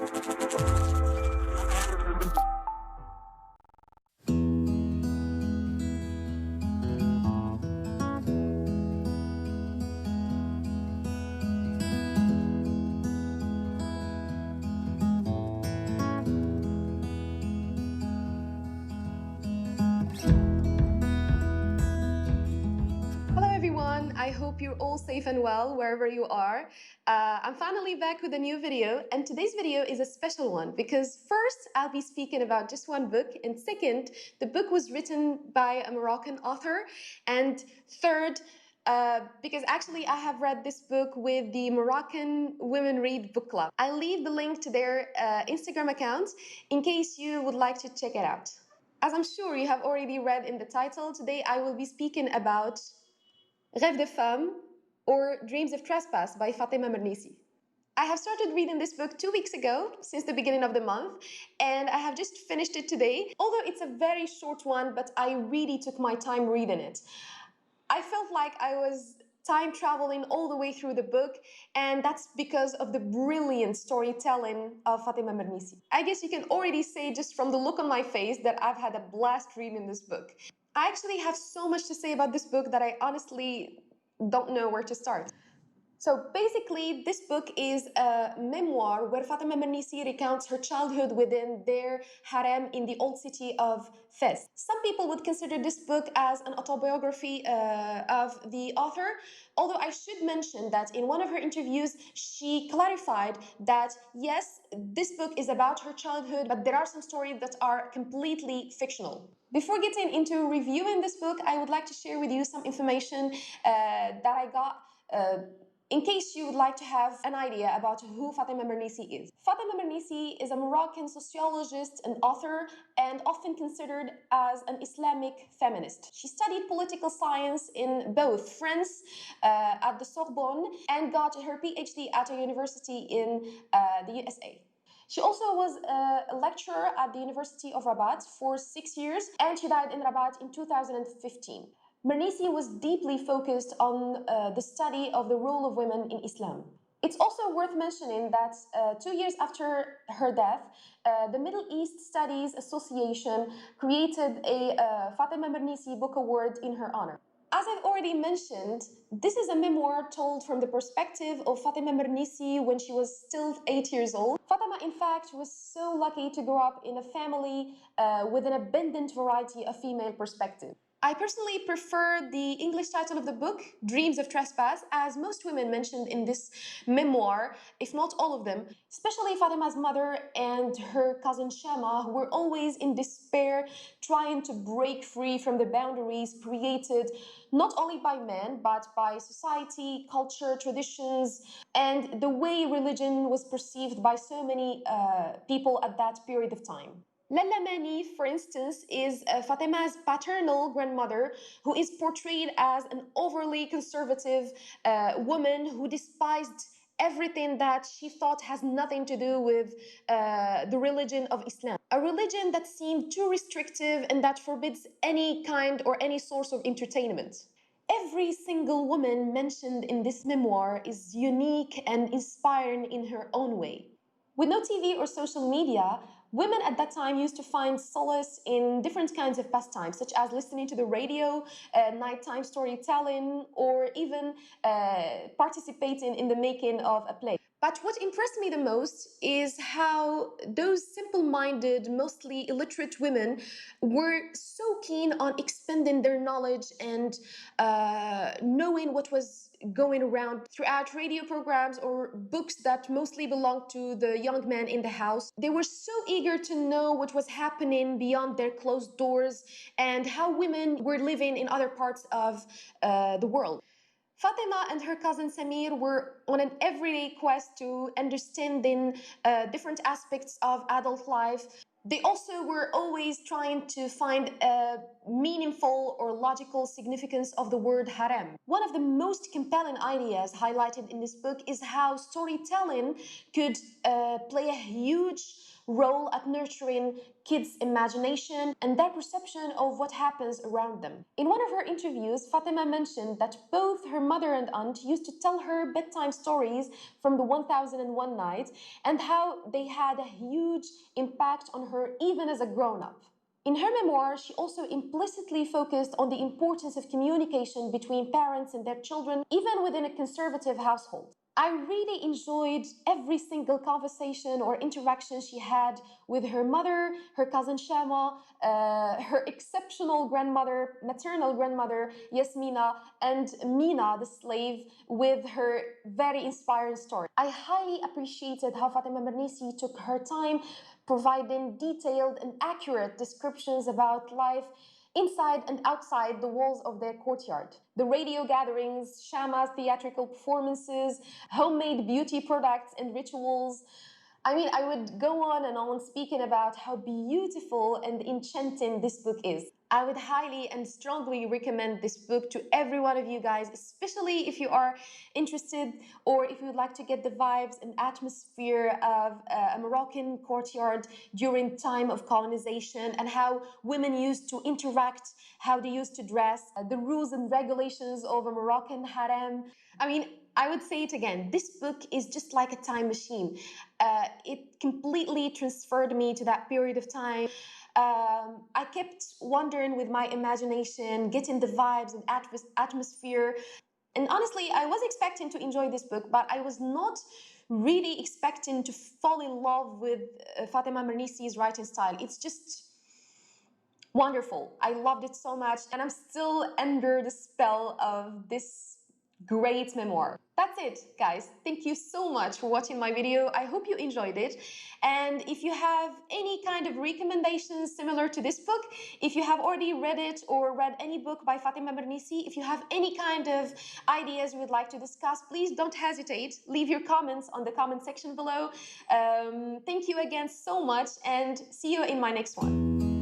I hope you're all safe and well wherever you are. I'm finally back with a new video, and today's video is a special one because first, I'll be speaking about just one book, and second, the book was written by a Moroccan author, and third, because actually I have read this book with the Moroccan Women Read Book Club. I'll leave the link to their Instagram account in case you would like to check it out. As I'm sure you have already read in the title, today I will be speaking about Rêves de Femmes, or Dreams of Trespass by Fatima Mernissi. I have started reading this book 2 weeks ago, since the beginning of the month, and I have just finished it today. Although it's a very short one, but I really took my time reading it. I felt like I was time traveling all the way through the book, and that's because of the brilliant storytelling of Fatima Mernissi. I guess you can already say just from the look on my face that I've had a blast reading this book. I actually have so much to say about this book that I honestly don't know where to start. So basically, this book is a memoir where Fatima Mernissi recounts her childhood within their harem in the old city of Fez. Some people would consider this book as an autobiography of the author, although I should mention that in one of her interviews, she clarified that yes, this book is about her childhood, but there are some stories that are completely fictional. Before getting into reviewing this book, I would like to share with you some information that I got in case you would like to have an idea about who Fatima Mernissi is. Fatima Mernissi is a Moroccan sociologist and author, and often considered as an Islamic feminist. She studied political science in both France at the Sorbonne and got her PhD at a university in the USA. She also was a lecturer at the University of Rabat for 6 years, and she died in Rabat in 2015. Mernissi was deeply focused on the study of the role of women in Islam. It's also worth mentioning that 2 years after her death, the Middle East Studies Association created a Fatima Mernissi Book Award in her honor. As I've already mentioned, this is a memoir told from the perspective of Fatima Mernissi when she was still 8 years old. Fatima, in fact, was so lucky to grow up in a family with an abundant variety of female perspectives. I personally prefer the English title of the book, Dreams of Trespass, as most women mentioned in this memoir, if not all of them, especially Fatima's mother and her cousin Shama, who were always in despair, trying to break free from the boundaries created not only by men, but by society, culture, traditions, and the way religion was perceived by so many people at that period of time. Lalla Mani, for instance, is Fatima's paternal grandmother, who is portrayed as an overly conservative woman who despised everything that she thought has nothing to do with the religion of Islam. A religion that seemed too restrictive and that forbids any kind or any source of entertainment. Every single woman mentioned in this memoir is unique and inspiring in her own way. With no TV or social media, women at that time used to find solace in different kinds of pastimes, such as listening to the radio, nighttime storytelling, or even participating in the making of a play. But what impressed me the most is how those simple-minded, mostly illiterate women were so keen on expanding their knowledge and knowing what was going around throughout radio programs or books that mostly belonged to the young men in the house. They were so eager to know what was happening beyond their closed doors and how women were living in other parts of the world. Fatima and her cousin Samir were on an everyday quest to understanding different aspects of adult life. They also were always trying to find a meaningful or logical significance of the word harem. One of the most compelling ideas highlighted in this book is how storytelling could play a huge role at nurturing kids' imagination and their perception of what happens around them. In one of her interviews, Fatima mentioned that both her mother and aunt used to tell her bedtime stories from the 1001 Night and how they had a huge impact on her even as a grown-up. In her memoir, she also implicitly focused on the importance of communication between parents and their children, even within a conservative household. I really enjoyed every single conversation or interaction she had with her mother, her cousin Shama, her exceptional grandmother, maternal grandmother Yasmina, and Mina, the slave, with her very inspiring story. I highly appreciated how Fatima Mernissi took her time providing detailed and accurate descriptions about life inside and outside the walls of their courtyard. The radio gatherings, Shama's theatrical performances, homemade beauty products and rituals. I mean, I would go on and on speaking about how beautiful and enchanting this book is. I would highly and strongly recommend this book to every one of you guys, especially if you are interested or if you would like to get the vibes and atmosphere of a Moroccan courtyard during time of colonization and how women used to interact, how they used to dress, the rules and regulations of a Moroccan harem. I mean, I would say it again, this book is just like a time machine. It completely transferred me to that period of time. I kept wandering with my imagination, getting the vibes and atmosphere. And honestly, I was expecting to enjoy this book, but I was not really expecting to fall in love with Fatima Mernissi's writing style. It's just wonderful. I loved it so much, and I'm still under the spell of this great memoir. That's it, guys. Thank you so much for watching my video. I hope you enjoyed it. And if you have any kind of recommendations similar to this book, if you have already read it or read any book by Fatima Mernissi, if you have any kind of ideas you would like to discuss, please don't hesitate. Leave your comments on the comment section below. Thank you again so much, and see you in my next one.